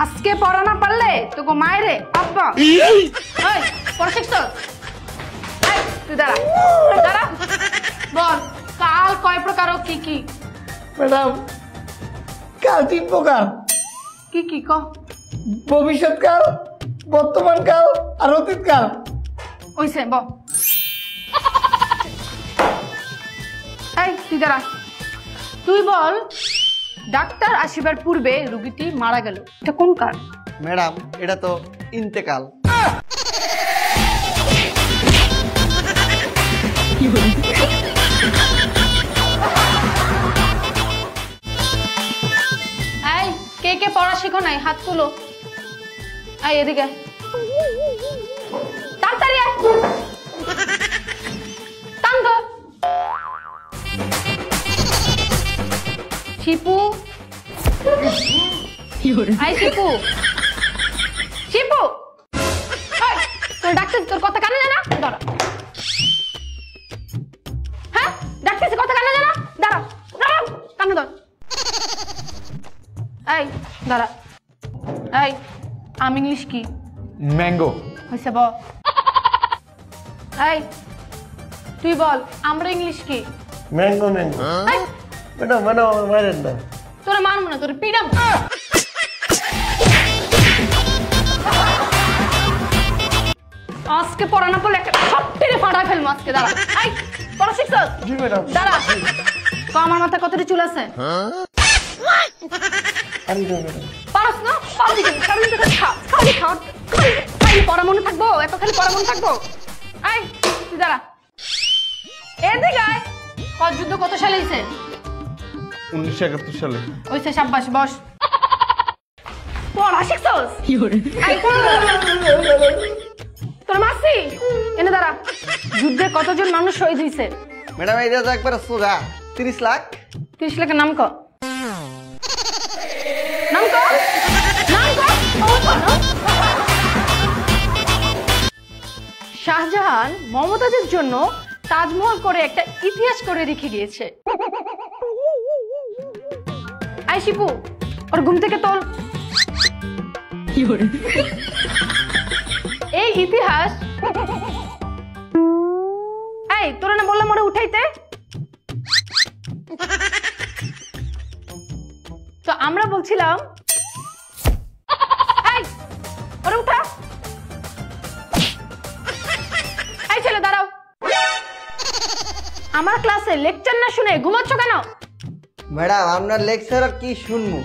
আজকে পড়া না পারলে তোকে মায়েরে আব্বা এই পড়া শিখছো তুই দাঁড়া দাঁড়া বল কাল কয় প্রকার কি কি ম্যাডাম কাল 3 প্রকার কি কি ক ভবিষ্যৎকাল বর্তমানকাল আর অতীতকাল ওইসে ব এই তুই দাঁড়া তুই বল ডাক্তার আসিবার পূর্বে রোগীটি মারা গেল এটা কোন কাল ম্যাডাম এটা তো ইন্তেকাল এই কে কে পড়া শিখো নাই হাত তুলো এই এদিকে তাড়াতাড়ি আয় টান ধর শিপু আই শিপু শিপু তোর ডাক্তার তোর কথা কানে জানা দাঁড়া হ্যাঁ ডাক্তার কথা কানে জানা দাঁড়া দাঁড়া কানে ধর এই দাঁড়া এই আম ইংলিশ কি ম্যাঙ্গো হয়েছে বল এই তুই বল আমরা ইংলিশ কি ম্যাঙ্গো ম্যাঙ্গো ম্যাডাম ম্যাডাম মারেন না তোরা মানবো না তোর পিডাম আজকে পড়া না পড়লে একটা সবটিরে ফাটা ফেলবো আজকে দাঁড়া এই পড়া শিখছো জি ম্যাডাম দাঁড়া তো আমার মাথায় কতটি চুল আছে পারস না পারবি কেন কারণ তো খালি খাও খালি পড়া মনে থাকবো এত খালি পড়া মনে থাকবো এই তুই দাঁড়া এদিকে আয় কত যুদ্ধ কত সালে হয়েছে 1971 সালে ওইসে সাব্বাস বস পড়া শিখছস তোর মাসি এনে দাঁড়া যুদ্ধে কতজন মানুষ শহীদ হয়েছে ম্যাডাম এই যে একবার সোজা 30 লাখ 30 লাখের নাম ক নাম ক নাম ক শাহজাহান মমতাজের জন্য তাজমহল করে একটা ইতিহাস করে রেখে গিয়েছে আই শিপু ওর ঘুম থেকে তোল এই ইতিহাস এই তোরা না বললাম ওরা উঠাইতে তো আমরা বলছিলাম এই ওরা উঠা এই ছেলে দাঁড়াও আমার ক্লাসে লেকচার না শুনে ঘুমাচ্ছ কেন ম্যাডাম আপনার লেকচার কি শুনবো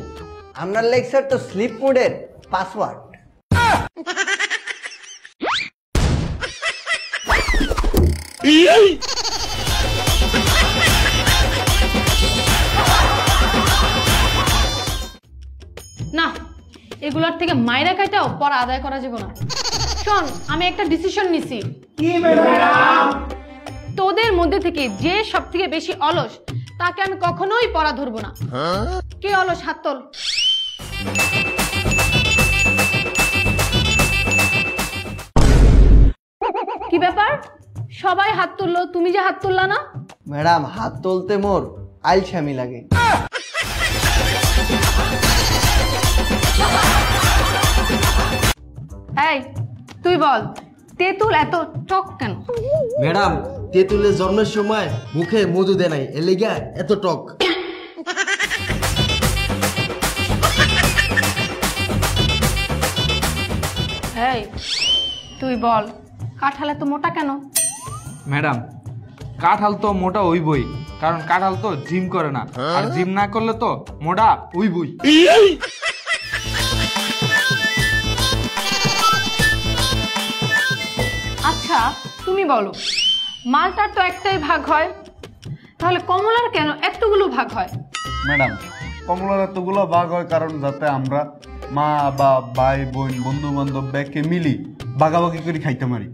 আপনার লেকচার তো স্লিপ মোডের পাসওয়ার্ড না এগুলোর থেকে মাইরা কাটাও পড়া আদায় করা যাবে না শোন আমি একটা ডিসিশন নিছি কি ম্যাডাম তোদের মধ্যে থেকে যে সব থেকে বেশি অলস তাকে আমি কখনোই পড়া ধরবো না কে অলস হাত তোল কি ব্যাপার সবাই হাত তুললো তুমি যে হাত তুললা না ম্যাডাম হাত তুলতে মোর আইলছামি লাগে এই তুই বল তেঁতুল এত টক কেন ম্যাডাম তেঁতুলের জন্মের সময় মুখে মধু দেয় নাই এর লেগে এত টক এই তুই বল কাঁঠাল এত মোটা কেন ম্যাডাম কাঁঠাল তো মোটা হইবই কারণ কাঁঠাল তো জিম করে না আর জিম না করলে তো মোটা হইবই আচ্ছা তুমি বলো মালটার তো একটাই ভাগ হয় তাহলে কমলার কেন এতগুলো ভাগ হয় ম্যাডাম কমলার এতগুলো ভাগ হয় কারণ যাতে আমরা মা বা ভাই বোন বন্ধু বান্ধব ব্যাগকে মিলি ভাগাভাগি করে খাইতে পারি